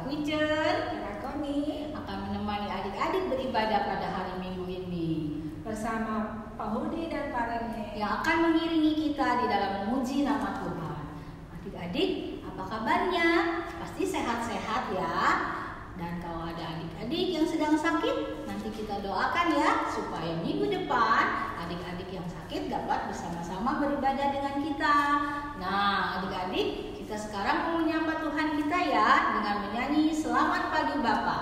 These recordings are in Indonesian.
Wijen, Kak Koni akan menemani adik-adik beribadah pada hari Minggu ini. bersama Pak Hudi dan Pak Rene Yang akan mengiringi kita di dalam memuji nama Tuhan. Adik-adik, apa kabarnya? Pasti sehat-sehat ya. Dan kalau ada adik-adik yang sedang sakit, nanti kita doakan ya supaya minggu depan adik-adik yang sakit dapat bersama-sama beribadah dengan kita. Nah, adik-adik, kita sekarang mau menyapa Tuhan kita ya dengan menyanyi Selamat Pagi Bapak.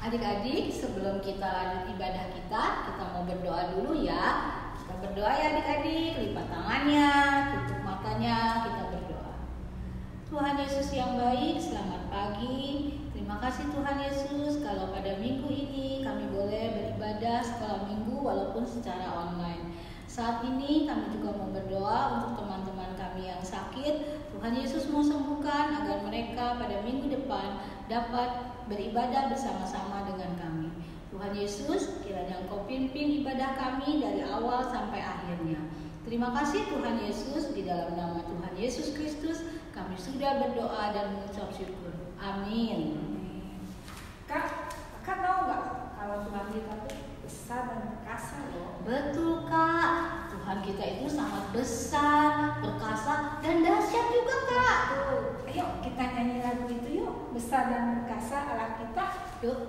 Adik-adik, sebelum kita lanjut ibadah kita mau berdoa dulu ya. Kita berdoa ya adik-adik, lipat tangannya, tutup matanya, kita berdoa. Tuhan Yesus yang baik, selamat pagi. Terima kasih Tuhan Yesus kalau pada minggu ini kami boleh beribadah sekolah minggu walaupun secara online. Saat ini kami juga mau berdoa untuk teman-teman kami yang sakit. Tuhan Yesus mau sembuhkan agar mereka pada minggu depan dapat beribadah bersama-sama dengan kami. Tuhan Yesus, kiranya Engkau pimpin ibadah kami dari awal sampai akhirnya. Terima kasih Tuhan Yesus, di dalam nama Tuhan Yesus Kristus kami sudah berdoa dan mengucap syukur. Amin. Kak tahu nggak kalau Tuhan kita tuh besar dan perkasa loh. Betul Kak, Tuhan kita itu sangat besar, perkasa, dan dahsyat juga Kak. Tuh, ayo kita nyanyi lagu itu yuk, besar dan perkasa Allah kita. Yuk.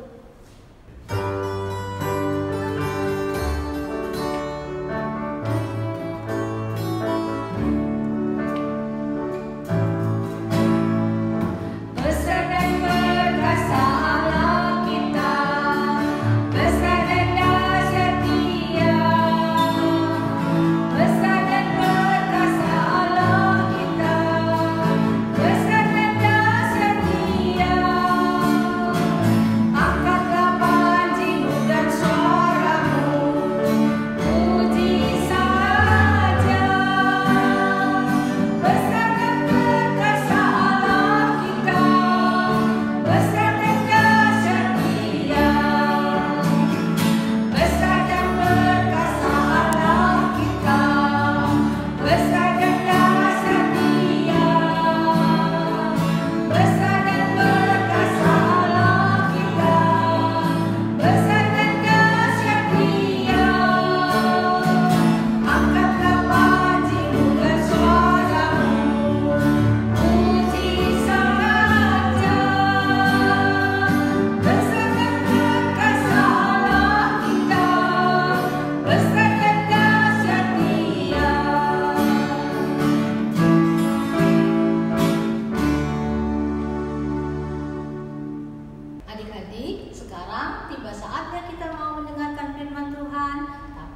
Angkatlah panji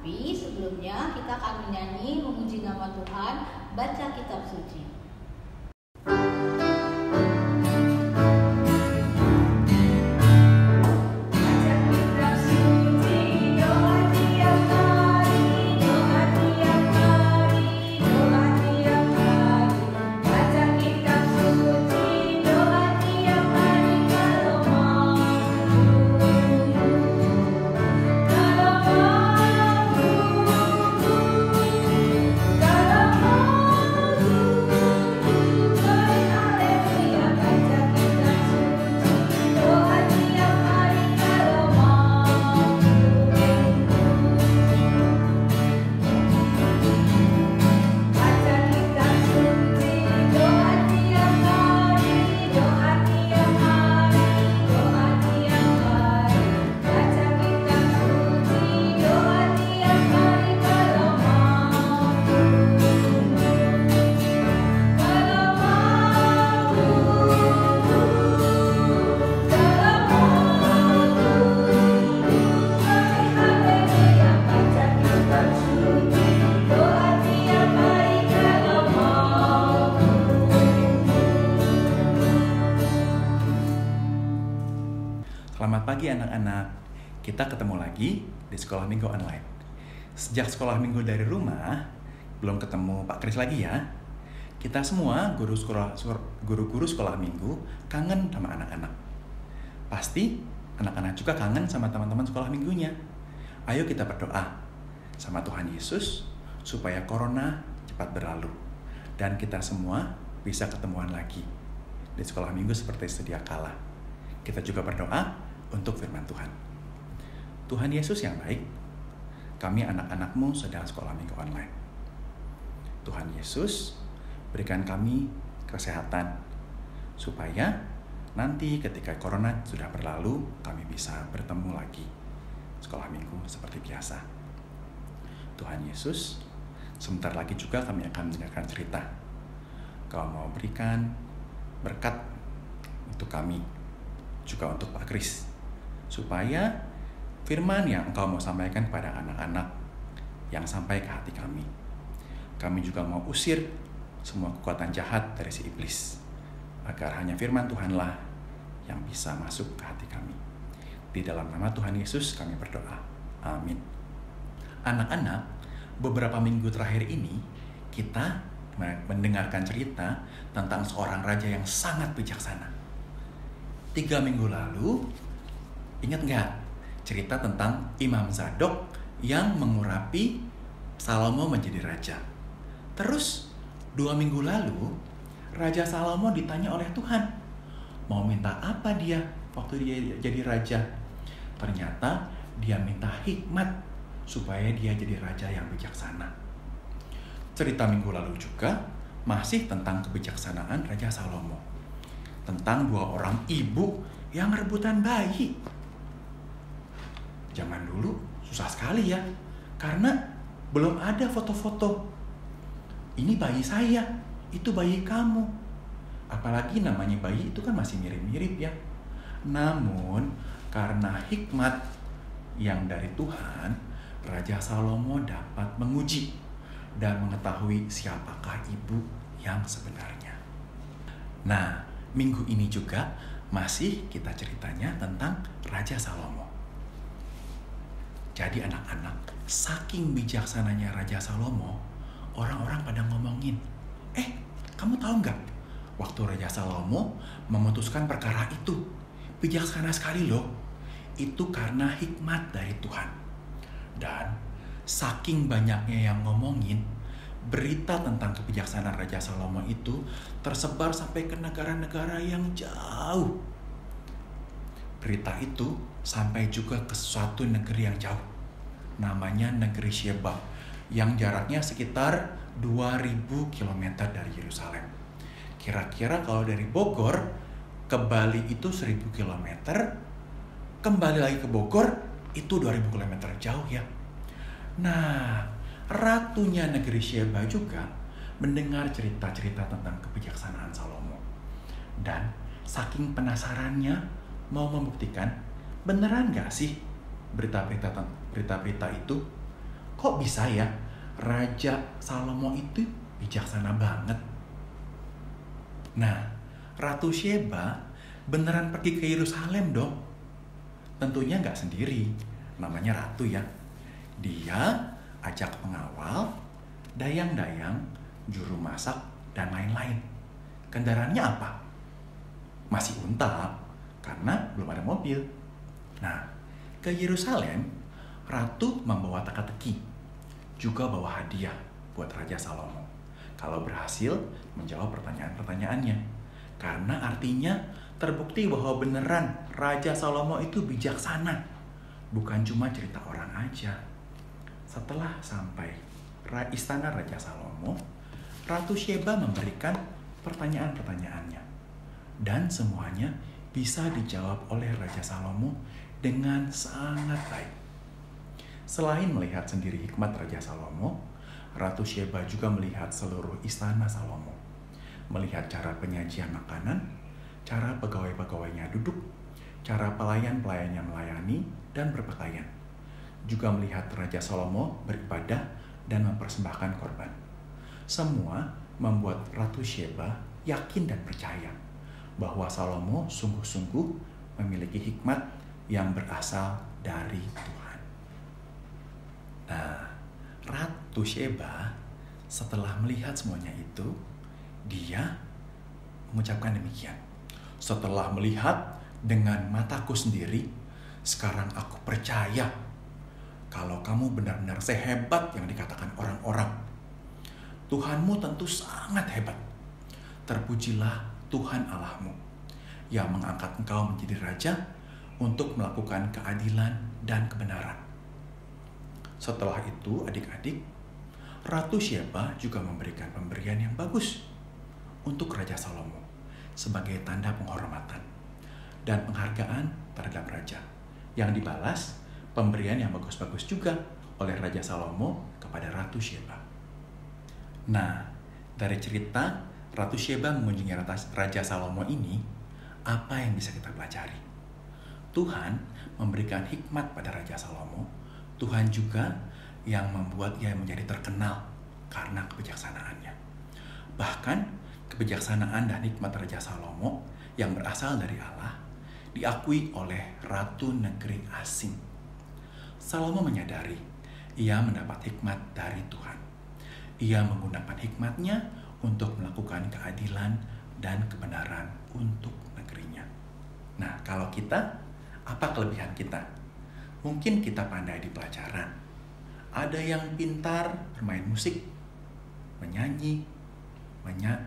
Tapi sebelumnya kita akan menyanyi memuji nama Tuhan, baca kitab suci. Selamat pagi anak-anak, kita ketemu lagi di sekolah minggu online. Sejak sekolah minggu dari rumah, belum ketemu Pak Kris lagi ya. Kita semua guru-guru sekolah minggu kangen sama anak-anak. Pasti anak-anak juga kangen sama teman-teman sekolah minggunya. Ayo kita berdoa sama Tuhan Yesus supaya corona cepat berlalu dan kita semua bisa ketemuan lagi di sekolah minggu seperti sedia kala. Kita juga berdoa untuk firman Tuhan. Tuhan Yesus yang baik, kami anak-anak-Mu sedang sekolah minggu online. Tuhan Yesus, berikan kami kesehatan, supaya nanti ketika corona sudah berlalu, kami bisa bertemu lagi sekolah minggu seperti biasa. Tuhan Yesus, sebentar lagi juga kami akan mendengarkan cerita. Kau mau berikan berkat untuk kami, juga untuk Pak Kris, supaya firman yang Engkau mau sampaikan kepada anak-anak yang sampai ke hati kami. Kami juga mau usir semua kekuatan jahat dari si iblis, agar hanya firman Tuhanlah yang bisa masuk ke hati kami. Di dalam nama Tuhan Yesus kami berdoa. Amin. Anak-anak, beberapa minggu terakhir ini kita mendengarkan cerita tentang seorang raja yang sangat bijaksana. 3 minggu lalu, ingat nggak cerita tentang Imam Zadok yang mengurapi Salomo menjadi raja? Terus 2 minggu lalu, Raja Salomo ditanya oleh Tuhan, mau minta apa dia waktu dia jadi raja? Ternyata dia minta hikmat supaya dia jadi raja yang bijaksana. Cerita minggu lalu juga masih tentang kebijaksanaan Raja Salomo. Tentang 2 orang ibu yang rebutan bayi. Zaman dulu susah sekali ya, karena belum ada foto-foto. Ini bayi saya, itu bayi kamu. Apalagi namanya bayi itu kan masih mirip-mirip ya. Namun karena hikmat yang dari Tuhan, Raja Salomo dapat menguji dan mengetahui siapakah ibu yang sebenarnya. Nah, minggu ini juga masih kita ceritanya tentang Raja Salomo. Jadi anak-anak, saking bijaksananya Raja Salomo, orang-orang pada ngomongin, kamu tahu nggak? Waktu Raja Salomo memutuskan perkara itu, bijaksana sekali loh. Itu karena hikmat dari Tuhan. Dan saking banyaknya yang ngomongin, berita tentang kebijaksanaan Raja Salomo itu tersebar sampai ke negara-negara yang jauh. Berita itu sampai juga ke suatu negeri yang jauh. Namanya negeri Sheba, yang jaraknya sekitar 2000 km dari Yerusalem. Kira-kira kalau dari Bogor ke Bali itu 1000 km, kembali lagi ke Bogor itu 2000 km jauh ya. Nah, ratunya negeri Sheba juga mendengar cerita-cerita tentang kebijaksanaan Salomo. Dan saking penasarannya mau membuktikan beneran gak sih berita-berita itu? kok bisa ya Raja Salomo itu bijaksana banget? Nah, Ratu Syeba beneran pergi ke Yerusalem dong. Tentunya nggak sendiri, namanya ratu ya. Dia ajak pengawal, dayang-dayang, juru masak, dan lain-lain. Kendaraannya apa? Masih unta, karena belum ada mobil. Nah, ke Yerusalem, ratu membawa teka-teki, juga bawa hadiah buat Raja Salomo kalau berhasil menjawab pertanyaan-pertanyaannya. Karena artinya terbukti bahwa beneran Raja Salomo itu bijaksana, bukan cuma cerita orang aja. Setelah sampai istana Raja Salomo, Ratu Syeba memberikan pertanyaan-pertanyaannya, dan semuanya bisa dijawab oleh Raja Salomo dengan sangat baik. Selain melihat sendiri hikmat Raja Salomo, Ratu Syeba juga melihat seluruh istana Salomo, melihat cara penyajian makanan, cara pegawai-pegawainya duduk, cara pelayan-pelayannya melayani dan berpakaian. Juga melihat Raja Salomo beribadah dan mempersembahkan korban. Semua membuat Ratu Syeba yakin dan percaya bahwa Salomo sungguh-sungguh memiliki hikmat yang berasal dari Tuhan. Nah, Ratu Syeba setelah melihat semuanya itu, dia mengucapkan demikian. Setelah melihat dengan mataku sendiri, sekarang aku percaya kalau kamu benar-benar sehebat yang dikatakan orang-orang. Tuhanmu tentu sangat hebat. Terpujilah Tuhan Allahmu yang mengangkat engkau menjadi raja untuk melakukan keadilan dan kebenaran. Setelah itu, adik-adik, Ratu Syeba juga memberikan pemberian yang bagus untuk Raja Salomo sebagai tanda penghormatan dan penghargaan terhadap raja, yang dibalas pemberian yang bagus-bagus juga oleh Raja Salomo kepada Ratu Syeba. Nah, dari cerita Ratu Syeba mengunjungi Raja Salomo ini, apa yang bisa kita pelajari? Tuhan memberikan hikmat pada Raja Salomo. Tuhan juga yang membuat ia menjadi terkenal karena kebijaksanaannya. Bahkan kebijaksanaan dan hikmat Raja Salomo yang berasal dari Allah diakui oleh ratu negeri asing. Salomo menyadari ia mendapat hikmat dari Tuhan. Ia menggunakan hikmatnya untuk melakukan keadilan dan kebenaran untuk negerinya. Nah, kalau kita, apa kelebihan kita? Mungkin kita pandai di pelajaran. Ada yang pintar bermain musik, menyanyi,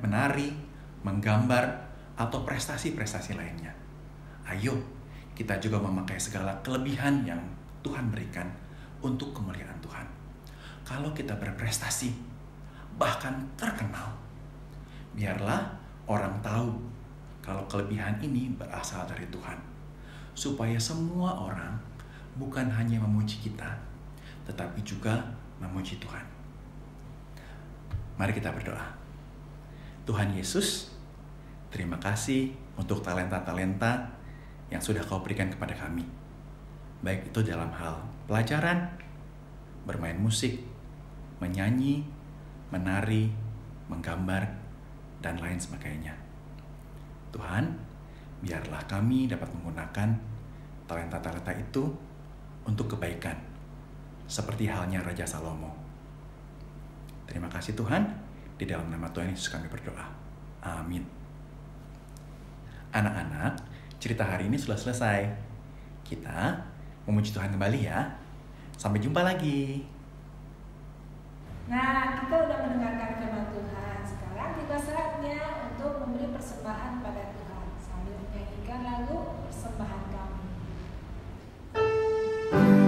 menari, menggambar, atau prestasi-prestasi lainnya. Ayo, kita juga memakai segala kelebihan yang Tuhan berikan untuk kemuliaan Tuhan. Kalau kita berprestasi, bahkan terkenal, biarlah orang tahu kalau kelebihan ini berasal dari Tuhan. Supaya semua orang bukan hanya memuji kita, tetapi juga memuji Tuhan. Mari kita berdoa. Tuhan Yesus, terima kasih untuk talenta-talenta yang sudah Kau berikan kepada kami. Baik itu dalam hal pelajaran, bermain musik, menyanyi, menari, menggambar, dan lain sebagainya. Tuhan, biarlah kami dapat menggunakan talenta-talenta itu untuk kebaikan, seperti halnya Raja Salomo. Terima kasih Tuhan, di dalam nama Tuhan Yesus kami berdoa. Amin. Anak-anak, cerita hari ini sudah selesai. Kita memuji Tuhan kembali ya. Sampai jumpa lagi. Nah, kita udah mendengarkan firman Tuhan. Sekarang tiba saatnya untuk memberi persembahan pada Tuhan. Sambil menyanyikan lagu persembahan kami. Persembahan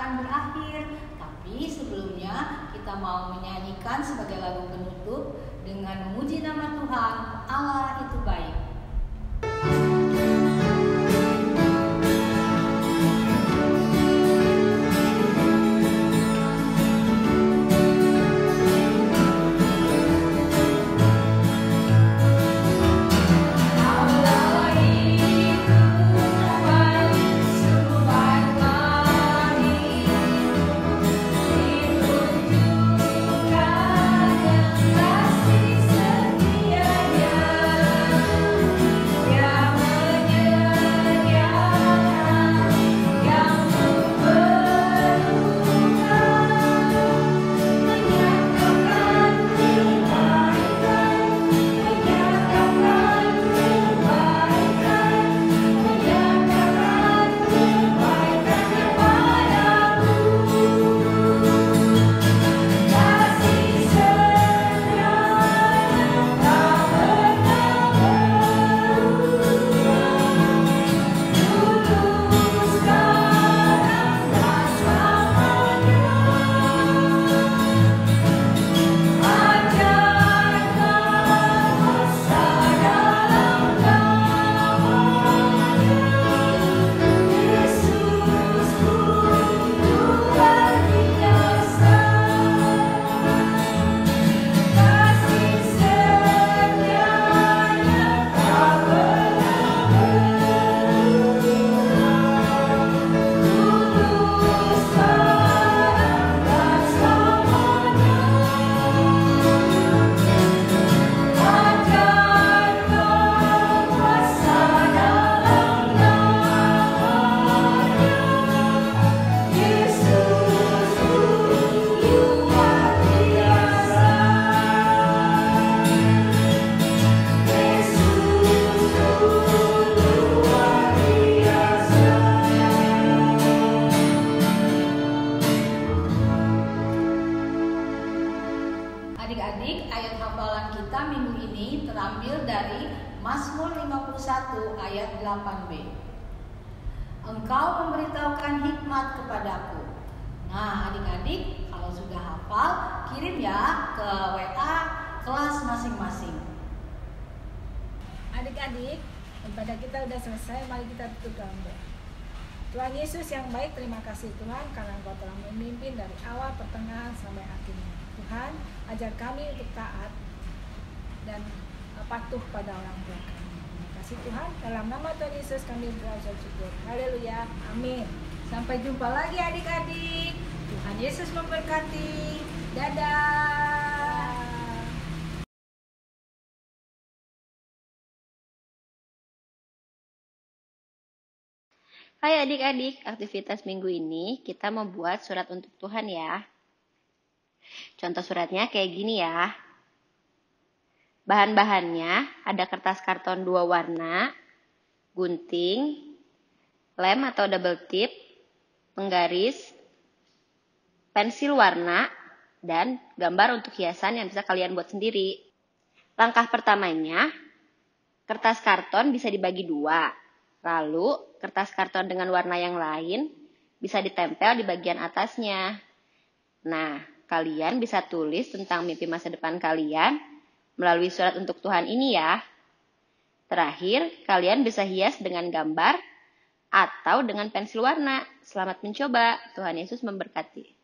akan berakhir. Tapi sebelumnya kita mau menyanyikan sebagai lagu penutup dengan memuji nama Tuhan, Allah itu baik. Adik-adik, ayat hafalan kita minggu ini terambil dari Mazmur 51 ayat 8b. Engkau memberitahukan hikmat kepadaku. Nah, adik-adik, kalau sudah hafal, kirim ya ke WA kelas masing-masing. Adik-adik, ibadah kita sudah selesai, mari kita tutup dalam doa. Tuhan Yesus yang baik, terima kasih Tuhan karena Engkau telah memimpin dari awal, pertengahan, sampai akhirnya. Tuhan, ajar kami untuk taat dan patuh pada orang tua kami. Terima kasih Tuhan, dalam nama Tuhan Yesus kami berdoa dan syukur. Haleluya, amin. Sampai jumpa lagi adik-adik. Tuhan Yesus memberkati. Dadah. Hai adik-adik, aktivitas minggu ini kita membuat surat untuk Tuhan ya. Contoh suratnya kayak gini ya. Bahan-bahannya ada kertas karton 2 warna, gunting, lem atau double tip, penggaris, pensil warna, dan gambar untuk hiasan yang bisa kalian buat sendiri. Langkah pertamanya, kertas karton bisa dibagi 2. Lalu, kertas karton dengan warna yang lain bisa ditempel di bagian atasnya. Nah, kalian bisa tulis tentang mimpi masa depan kalian melalui surat untuk Tuhan ini ya. Terakhir, kalian bisa hias dengan gambar atau dengan pensil warna. Selamat mencoba. Tuhan Yesus memberkati.